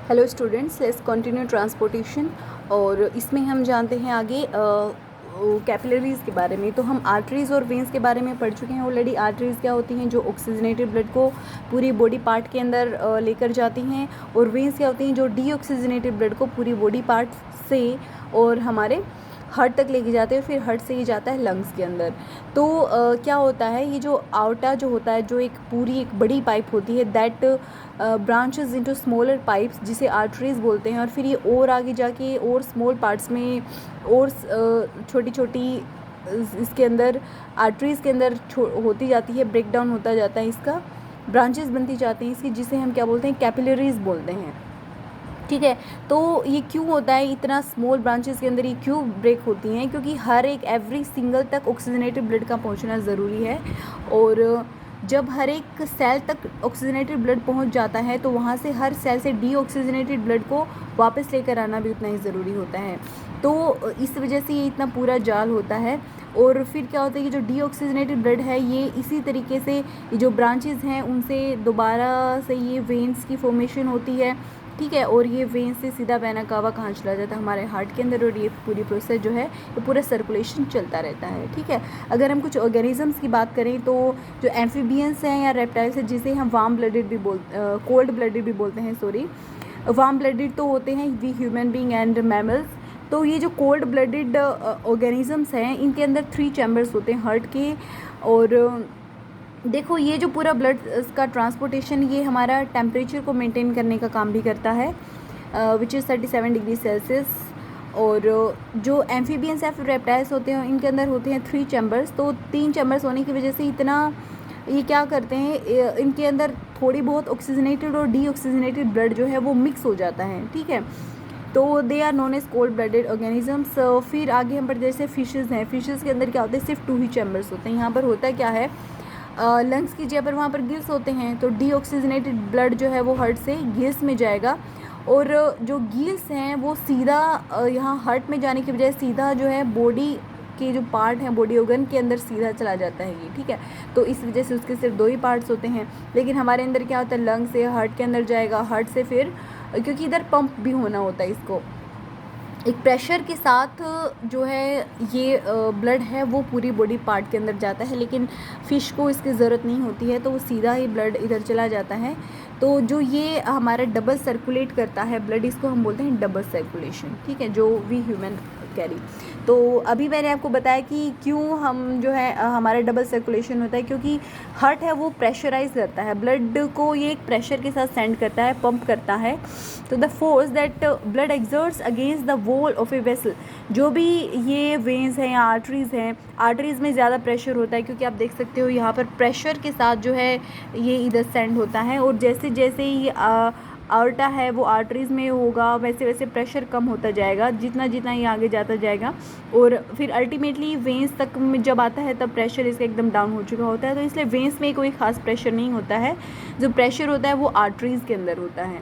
Hello students, let's continue transportation. और इसमें हम जानते हैं आगे कैपिलरीज़ के बारे में। तो हम आर्टरीज़ और वेंस के बारे में पढ़ चुके हैं ऑलरेडी। आर्टरीज़ क्या होती हैं? जो ऑक्सीजनेटेड ब्लड को पूरी बॉडी पार्ट के अंदर लेकर जाती हैं। और वेंस क्या होती हैं? जो डीऑक्सीजनेटेड ब्लड को पूरी बॉडी पार्ट से और हमारे हार्ट तक लेके जाते हैं। फिर हार्ट से ये जाता है लंग्स के अंदर। तो क्या होता है, ये जो आउटा जो होता है, जो एक पूरी एक बड़ी पाइप होती है, that branches into smaller pipes, जिसे आर्टरीज बोलते हैं। और फिर ये और आगे जाके और स्मॉल पार्ट्स में और छोटी छोटी इसके अंदर आर्टरीज़ के अंदर होती जाती है, ब्रेक डाउन होता जाता है इसका, ब्रांचेस बनती जाती हैं इसकी, जिसे हम क्या बोलते हैं? कैपिलरीज़ बोलते हैं। ठीक है। तो ये क्यों होता है? इतना स्मॉल ब्रांचेस के अंदर ये क्यों ब्रेक होती हैं? क्योंकि हर एक एवरी सिंगल तक ऑक्सीजनेटेड ब्लड का पहुंचना ज़रूरी है। और जब हर एक सेल तक ऑक्सीजनेटेड ब्लड पहुंच जाता है, तो वहाँ से हर सेल से डीऑक्सीजनेटेड ब्लड को वापस लेकर आना भी उतना ही ज़रूरी होता है। तो इस वजह से ये इतना पूरा जाल होता है। और फिर क्या होता है कि जो डीऑक्सीजनेटेड ब्लड है, ये इसी तरीके से जो ब्रांचेस हैं उनसे दोबारा से ये वेन्स की फॉर्मेशन होती है। ठीक है। और ये वेन से सीधा वेना कावा कहाँ चला जाता है? हमारे हार्ट के अंदर। और ये पूरी प्रोसेस जो है, ये पूरा सर्कुलेशन चलता रहता है। ठीक है। अगर हम कुछ ऑर्गेनिजम्स की बात करें, तो जो एम्फीबियंस हैं या रेप्टाइल्स हैं, जिसे हम वार्म ब्लडेड भी कोल्ड ब्लडेड भी बोलते हैं, सॉरी, वार्म ब्लडेड तो होते हैं we human being and mammals. तो ये जो कोल्ड ब्लडेड ऑर्गेनिजम्स हैं, इनके अंदर 3 चैम्बर्स होते हैं हार्ट के। और देखो, ये जो पूरा ब्लड का ट्रांसपोर्टेशन, ये हमारा टेम्परेचर को मेंटेन करने का काम भी करता है, विच इज़ 37 डिग्री सेल्सियस। और जो एम्फीबियंस या फिर रेप्टाइल्स होते हैं, इनके अंदर होते हैं 3 चैम्बर्स। तो 3 चैम्बर्स होने की वजह से इतना ये क्या करते हैं, इनके अंदर थोड़ी बहुत ऑक्सीजनेटेड और डीऑक्सीजनेटेड ब्लड जो है वो मिक्स हो जाता है। ठीक है। तो they are known as cold blooded organisms. फिर आगे हम पढ़ते जैसे फिशेज़ हैं। फिशेज़ के अंदर क्या होता है? सिर्फ 2 ही चैम्बर्स होते हैं। यहाँ पर होता क्या है, लंग्स की जगह पर वहाँ पर गिल्स होते हैं। तो डीऑक्सीजनेटेड ब्लड जो है वो हार्ट से गिल्स में जाएगा। और जो गिल्स हैं वो सीधा यहाँ हार्ट में जाने की बजाय सीधा जो है बॉडी के जो पार्ट हैं, बॉडी ऑर्गन के अंदर सीधा चला जाता है ये। ठीक है। तो इस वजह से उसके सिर्फ 2 ही पार्ट्स होते हैं। लेकिन हमारे अंदर क्या होता है? लंग से हार्ट के अंदर जाएगा, हार्ट से फिर, क्योंकि इधर पंप भी होना होता है इसको, एक प्रेशर के साथ जो है ये ब्लड है वो पूरी बॉडी पार्ट के अंदर जाता है। लेकिन फ़िश को इसकी ज़रूरत नहीं होती है, तो वो सीधा ही ब्लड इधर चला जाता है। तो जो ये हमारा डबल सर्कुलेट करता है ब्लड, इसको हम बोलते हैं डबल सर्कुलेशन। ठीक है, जो वी ह्यूमन कैरी। तो अभी मैंने आपको बताया कि क्यों हम जो है हमारा डबल सर्कुलेशन होता है, क्योंकि हार्ट है वो प्रेशराइज करता है ब्लड को, ये एक प्रेशर के साथ सेंड करता है, पंप करता है। तो the force that blood exerts against the wall of a vessel, जो भी ये वेन्स हैं या आर्टरीज़ हैं, आर्टरीज़ में ज़्यादा प्रेशर होता है, क्योंकि आप देख सकते हो यहाँ पर प्रेशर के साथ जो है ये इधर सेंड होता है। और जैसे जैसे ही आर्टा है वो आर्टरीज़ में होगा, वैसे वैसे प्रेशर कम होता जाएगा, जितना जितना ये आगे जाता जाएगा। और फिर अल्टीमेटली वेंस तक में जब आता है, तब प्रेशर इसका एकदम डाउन हो चुका होता है। तो इसलिए वेंस में कोई ख़ास प्रेशर नहीं होता है, जो प्रेशर होता है वो आर्टरीज़ के अंदर होता है।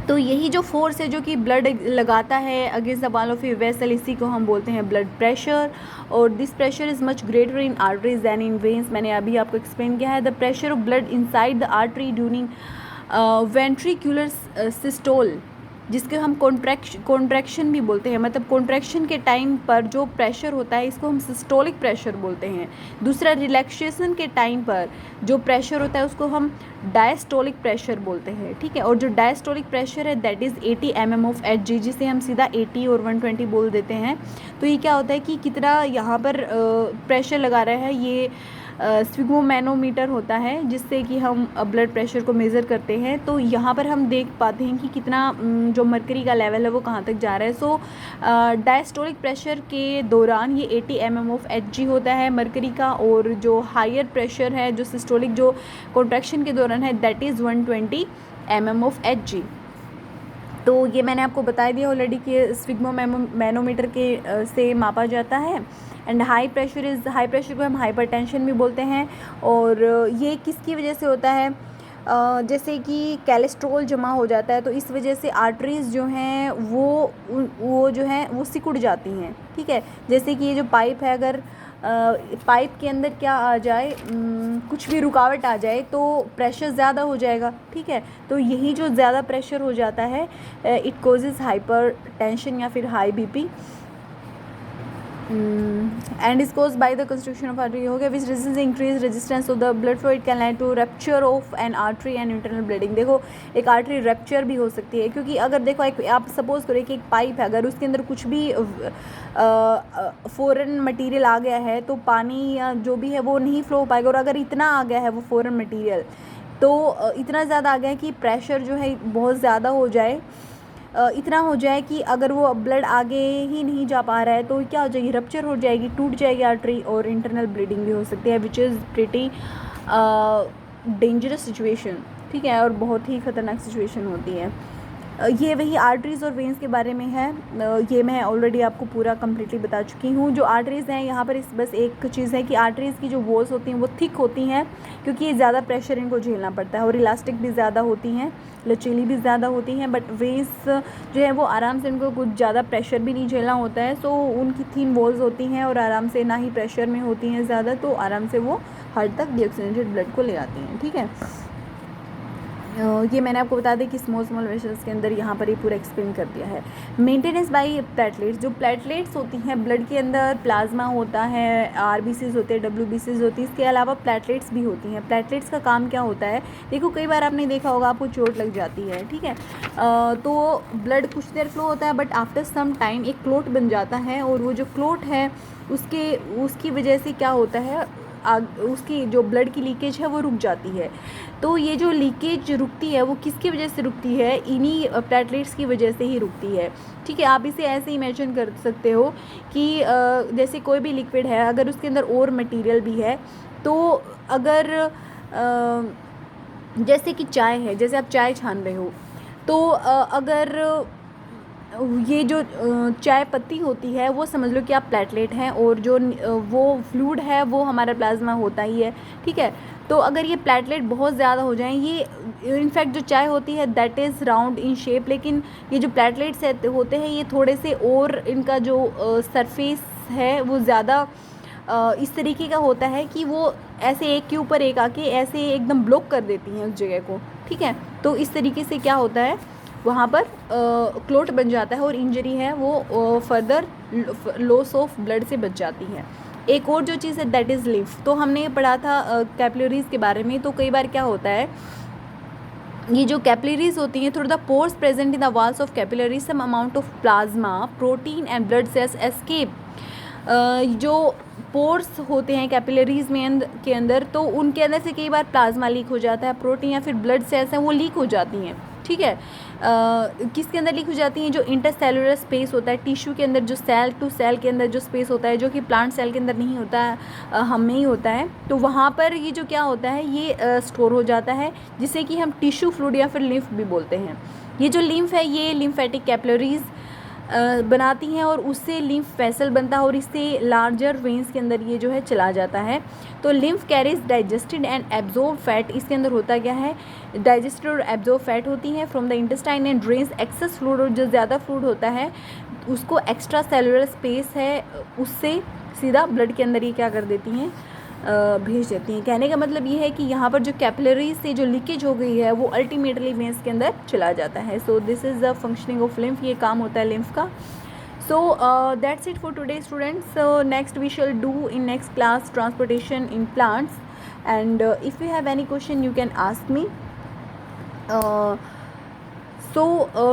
तो यही जो फोर्स है जो कि ब्लड लगाता है against the wall of a vessel, इसी को हम बोलते हैं ब्लड प्रेशर। और this pressure is much greater in arteries than in veins. मैंने अभी आपको एक्सप्लेन किया है। The pressure of blood inside the artery during ventricular systole, जिसके हम कॉन्ट्रैक्शन भी बोलते हैं, मतलब कॉन्ट्रैक्शन के टाइम पर जो प्रेशर होता है, इसको हम सिस्टोलिक प्रेशर बोलते हैं। दूसरा, रिलैक्सेशन के टाइम पर जो प्रेशर होता है उसको हम डायस्टोलिक प्रेशर बोलते हैं। ठीक है। और जो डायस्टोलिक प्रेशर है that is 80 mm of Hg, जिसे हम सीधा 80 और 120 बोल देते हैं। तो ये क्या होता है कि कितना यहाँ पर प्रेशर लगा रहा है, ये स्फिग्मोमैनोमीटर होता है, जिससे कि हम ब्लड प्रेशर को मेज़र करते हैं। तो यहाँ पर हम देख पाते हैं कि कितना जो मरकरी का लेवल है वो कहाँ तक जा रहा है। सो डायस्टोलिक प्रेशर के दौरान ये 80 mm ऑफ Hg होता है मरकरी का। और जो हायर प्रेशर है, जो सिस्टोलिक जो कॉन्ट्रैक्शन के दौरान है, that is 120 mm of Hg। तो ये मैंने आपको बता दिया ऑलरेडी कि स्फिग्मोमैनोमीटर के से मापा जाता है। एंड हाई प्रेशर को हम हाइपरटेंशन भी बोलते हैं। और ये किसकी वजह से होता है? जैसे कि कोलेस्ट्रॉल जमा हो जाता है, तो इस वजह से आर्टरीज़ जो हैं वो जो हैं वो सिकुड़ जाती हैं। ठीक है। जैसे कि ये जो पाइप है, अगर पाइप के अंदर क्या आ जाए, कुछ भी रुकावट आ जाए तो प्रेशर ज़्यादा हो जाएगा, ठीक है। तो यही जो ज़्यादा प्रेशर हो जाता है इट कोजेज़ हाइपर टेंशन या फिर high BP and is caused by the constriction of artery हो गया which resistance increase resistance of the blood flow, it can lead to rupture of an artery and internal bleeding। देखो एक artery rupture भी हो सकती है, क्योंकि अगर देखो एक आप सपोज करें कि एक पाइप है, अगर उसके अंदर कुछ भी फॉरेन मटेरियल आ गया है तो पानी या जो भी है वो नहीं फ्लो हो पाएगा। और अगर इतना आ गया है वो फॉरेन मटेरियल, तो इतना ज़्यादा आ गया है कि प्रेशर जो है बहुत ज़्यादा हो जाए, इतना हो जाए कि अगर वो ब्लड आगे ही नहीं जा पा रहा है तो क्या हो जाएगी, रप्चर हो जाएगी, टूट जाएगी आर्टरी और इंटरनल ब्लीडिंग भी हो सकती है which is pretty dangerous situation, ठीक है, और बहुत ही ख़तरनाक सिचुएशन होती है। ये वही आर्टरीज़ और वेंस के बारे में है, ये मैं ऑलरेडी आपको पूरा कम्प्लीटली बता चुकी हूँ। जो आर्टरीज़ हैं यहाँ पर इस बस एक चीज़ है कि आर्टरीज़ की जो वॉल्स होती हैं वो थिक होती हैं, क्योंकि ये ज़्यादा प्रेशर इनको झेलना पड़ता है, और इलास्टिक भी ज़्यादा होती हैं, लचीली भी ज़्यादा होती हैं। बट वेंस जो है वो आराम से, इनको कुछ ज़्यादा प्रेशर भी नहीं झेलना होता है, सो उनकी थिन वॉल्स होती हैं और आराम से, ना ही प्रेशर में होती हैं ज़्यादा, तो आराम से वो हार्ट तक डीऑक्सीजनेटेड ब्लड को ले आती हैं, ठीक है। ये मैंने आपको बता दें कि स्मॉल वेसल्स के अंदर यहाँ पर ये पूरा एक्सप्लेन कर दिया है। मेंटेनेंस बाय प्लेटलेट्स, जो प्लेटलेट्स होती हैं ब्लड के अंदर, प्लाज्मा होता है, आरबीसीज होते हैं, डब्ल्यूबीसीज होती है, इसके अलावा प्लेटलेट्स भी होती हैं। प्लेटलेट्स का काम क्या होता है, देखो कई बार आपने देखा होगा आपको चोट लग जाती है, ठीक है, तो ब्लड कुछ देर फ्लो होता है, बट आफ्टर सम टाइम एक क्लोट बन जाता है, और वो जो क्लोट है उसकी वजह से क्या होता है, उसकी जो ब्लड की लीकेज है वो रुक जाती है। तो ये जो लीकेज रुकती है वो किसकी वजह से रुकती है, इन्हीं प्लेटलेट्स की वजह से ही रुकती है, ठीक है। आप इसे ऐसे इमेजिन कर सकते हो कि जैसे कोई भी लिक्विड है, अगर उसके अंदर और मटेरियल भी है, तो अगर जैसे कि चाय है, जैसे आप चाय छान रहे हो, तो अगर ये जो चाय पत्ती होती है वो समझ लो कि आप प्लेटलेट हैं, और जो वो फ्लूइड है वो हमारा प्लाज्मा होता ही है, ठीक है। तो अगर ये प्लेटलेट बहुत ज़्यादा हो जाएं, ये इनफैक्ट जो चाय होती है that is round in shape, लेकिन ये जो प्लेटलेट्स होते हैं ये थोड़े से, और इनका जो सरफेस है वो ज़्यादा इस तरीके का होता है कि वो ऐसे एक के ऊपर एक आके ऐसे एकदम ब्लॉक कर देती हैं उस जगह को, ठीक है। तो इस तरीके से क्या होता है, वहाँ पर क्लोट बन जाता है और इंजरी है वो फर्दर लॉस ऑफ ब्लड से बच जाती है। एक और जो चीज़ है दैट इज़ लिम्फ, तो हमने पढ़ा था कैपिलरीज़ के बारे में। तो कई बार क्या होता है, ये जो कैपिलरीज होती हैं, through the pores present in the walls of capillaries some amount of plasma, protein and blood cells escape. जो पोर्स होते हैं कैपिलरीज में के अंदर, तो उनके अंदर से कई बार प्लाज्मा लीक हो जाता है, प्रोटीन या फिर ब्लड सेल्स हैं वो लीक हो जाती हैं, ठीक है। किसके अंदर लीक हो जाती हैं, जो इंटरसेलुलर स्पेस होता है टिश्यू के अंदर, जो सेल टू सेल के अंदर जो स्पेस होता है, जो कि प्लांट सेल के अंदर नहीं होता है, हम में ही होता है। तो वहाँ पर ये जो क्या होता है, ये स्टोर हो जाता है, जिसे कि हम टिश्यू फ्लूइड या फिर लिम्फ भी बोलते हैं। ये जो लिम्फ है ये लिम्फेटिक कैपिलरीज बनाती हैं, और उससे लिम्फ वेसल बनता है, और इससे लार्जर वेंस के अंदर ये जो है चला जाता है। तो lymph carries digested and absorb fat, इसके अंदर होता क्या है, डाइजेस्टेड और एब्जॉर्ब फैट होती हैं from the intestine and drains access fluid, और जो ज़्यादा फ्लूइड होता है उसको एक्स्ट्रा सेलुलर स्पेस है उससे सीधा ब्लड के अंदर ये क्या कर देती हैं, भेज देती हैं। कहने का मतलब ये है कि यहाँ पर जो कैपिलरीज से जो लीकेज हो गई है वो अल्टीमेटली वेंस के अंदर चला जाता है। So this is the functioning of lymph, ये काम होता है लिम्फ का। So that's it for today students. So next we shall do in next class transportation in plants, and if you have any question you can ask me.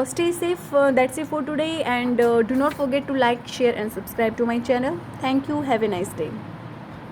Stay safe. That's it for today, and do not forget to like, share and subscribe to my channel. Thank you. Have a nice day.